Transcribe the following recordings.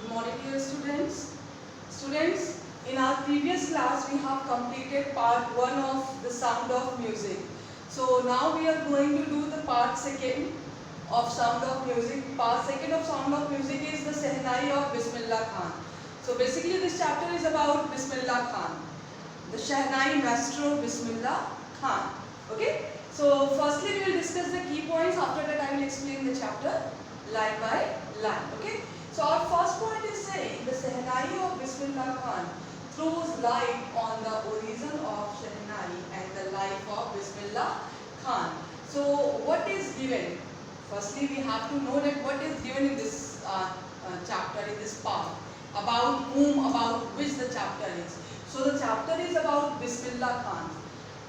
Good morning, dear students. Students, in our previous class we have completed part 1 of the sound of music. So now we are going to do the part 2 of sound of music. Part 2 of sound of music is the Shehnai of Bismillah Khan. So basically this chapter is about Bismillah Khan, the Shehnai maestro Bismillah Khan. Okay. So firstly we will discuss the key points. After that I will explain the chapter line by line. Okay. So our first point is saying the Shehnai of Bismillah Khan throws light on the origin of Shehnai and the life of Bismillah Khan. So what is given? Firstly we have to know that what is given in this chapter, in this part, about whom, about which the chapter is. So the chapter is about Bismillah Khan.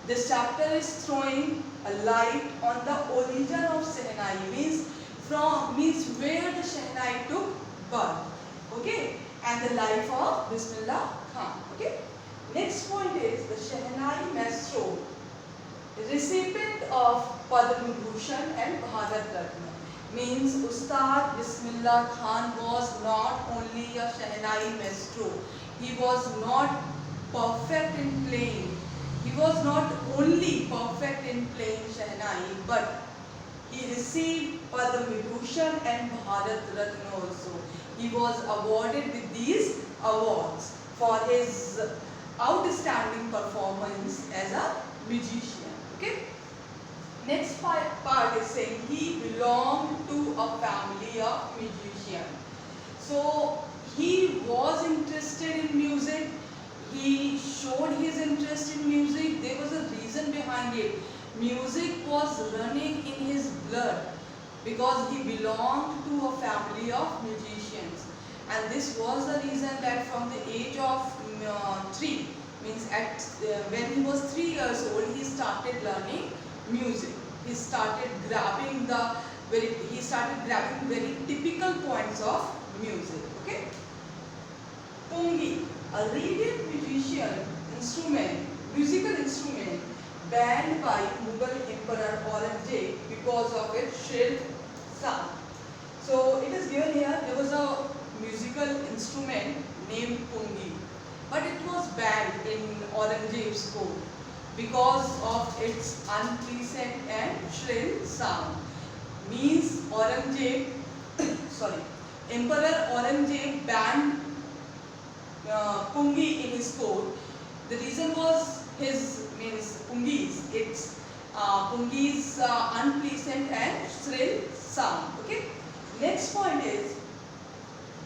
This chapter is throwing a light on the origin of Shehnai, means where the Shehnai took birth, okay, and the life of Bismillah Khan. Okay. Next point is the Shehnai maestro, recipient of Padma Bhushan and Bharat Ratna, means Ustad Bismillah Khan was not only a Shehnai maestro, he was not perfect in playing. He was not only perfect in playing Shehnai, but he received Padma Vibhushan and Bharat Ratna also. He was awarded with these awards for his outstanding performance as a musician. Okay. Next part is saying he belonged to a family of musicians. So he was interested in music. He showed his interest in music. There was a reason behind it. Music was running in his blood because he belonged to a family of musicians, and this was the reason that from the age of 3, means when he was 3 years old, he started learning music. He started grabbing very typical points of music. Okay. Pungi, a reeded musical instrument banned by Mughal Emperor Aurangzeb because of its shrill sound. So it is given here, there was a musical instrument named Pungi, but it was banned in Aurangzeb's court because of its unpleasant and shrill sound. Means Emperor Aurangzeb banned Pungi in his court. The reason was Pungi's unpleasant and shrill sound. Okay. Next point is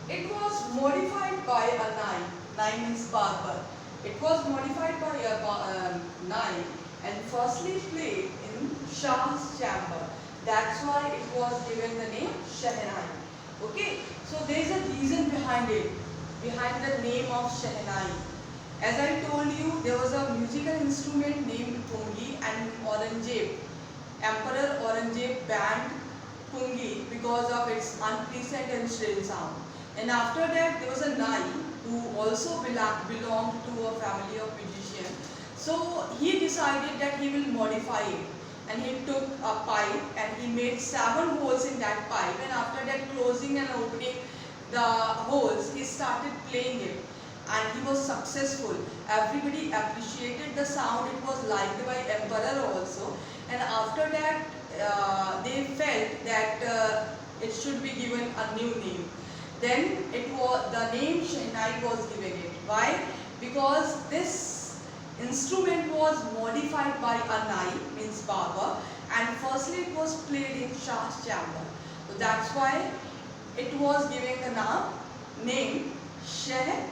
it was modified by a nai. Nai means barber. It was modified by a nai and firstly played in Shah's chamber. That's why it was given the name Shehnai. Okay. So there is a reason behind it, behind the name of Shehnai. As I told you, there was a musical instrument named Pungi, and Emperor Aurangzeb banned Pungi because of its unpleasant and shrill sound. And after that, there was a nai who also belonged to a family of musicians. So he decided that he will modify it, and he took a pipe and he made 7 holes in that pipe, and after that, closing and opening the holes, he started playing it. And he was successful. Everybody appreciated the sound. It was liked by Emperor also. And after that, they felt that it should be given a new name. Then the name Shehnai was given it. Why? Because this instrument was modified by a nai, means barber, and firstly it was played in Shah's chamber. So that's why it was given the name Shehnai.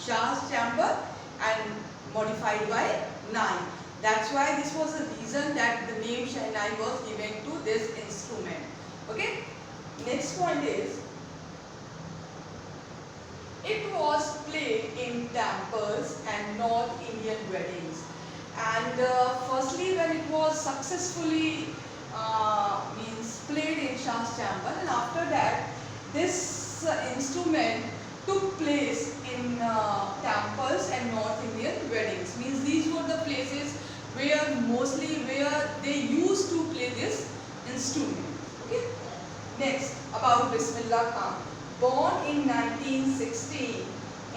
Shah's chamber and modified by nai. That's why this was the reason that the name Shehnai was given to this instrument. Okay. Next point is it was played in temples and North Indian weddings. And firstly, when it was successfully played in Shah's chamber, and after that, this instrument took place in temples and North Indian weddings. Means these were the places where they used to play this instrument. Okay. Next, about Bismillah Khan. born in 1960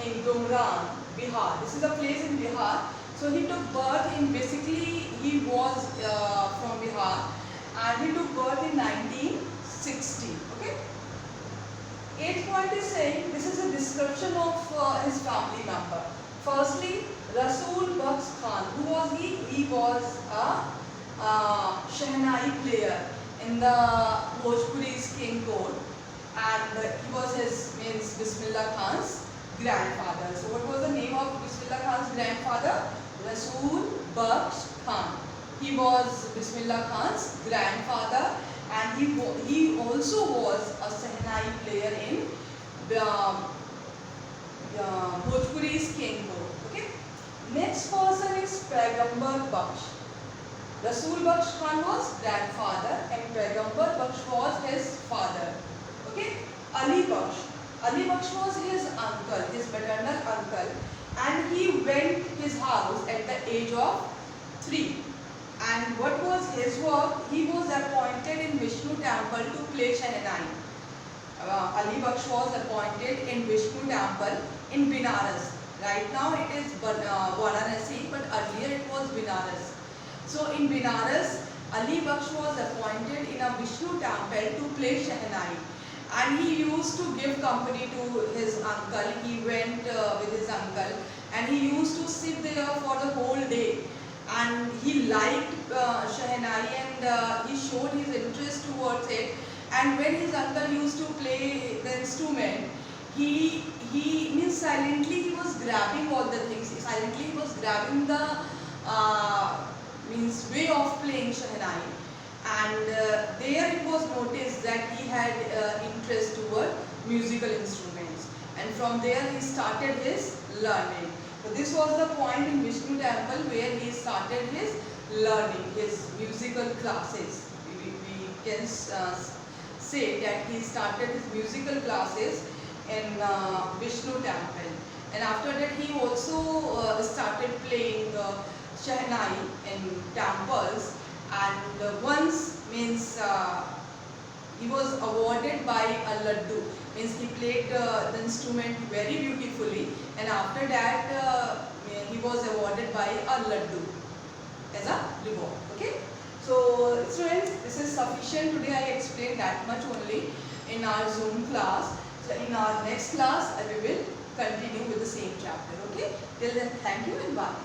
in Gumran, Bihar. This is a place in Bihar. So he took birth in, basically he was from Bihar, and he took birth in 1960. Okay. 8th point is saying, this is a description of his family member. Firstly, Rasool Baksh Khan. Who was he? He was a Shehnai player in the Bhojpuri's King Court, and he was his, means Bismillah Khan's grandfather. So what was the name of Bismillah Khan's grandfather? Rasool Baksh Khan. He was Bismillah Khan's grandfather, and he also was a Shehnai player in Bhojpuri's King Court. Okay. Next person is Paigambar Baksh. Rasool Baksh Khan was grandfather and Paigambar Baksh was his father. Okay. Ali Baksh. Ali Baksh was his uncle, his maternal uncle, and he went his house at the age of 3. And what was his work? He was appointed in Vishnu temple to play Shehnai. Ali Baksh was appointed in Vishnu temple in Binaras. Right now it is Varanasi, but earlier it was Binaras. So in Binaras, Ali Baksh was appointed in a Vishnu temple to play Shehnai. And he used to give company to his uncle. He went with his uncle, and he used to sit there for the whole day. And he liked Shehnai, and he showed his interest towards it. And when his uncle used to play the instrument, he means silently he was grabbing all the things. Silently he was grabbing the means way of playing Shehnai. And there it was noticed that he had interest toward musical instruments. And from there he started his learning. So this was the point in Vishnu temple where he started his learning, his musical classes. We can say that he started his musical classes in Vishnu temple. And after that he also started playing Shehnai in temples. And once means he was awarded by a laddu, means he played the instrument very beautifully, and after that he was awarded by a laddu as a reward. Okay. So students, this is sufficient. Today I explained that much only in our Zoom class. So in our next class we will continue with the same chapter. Okay. Till then, thank you and bye.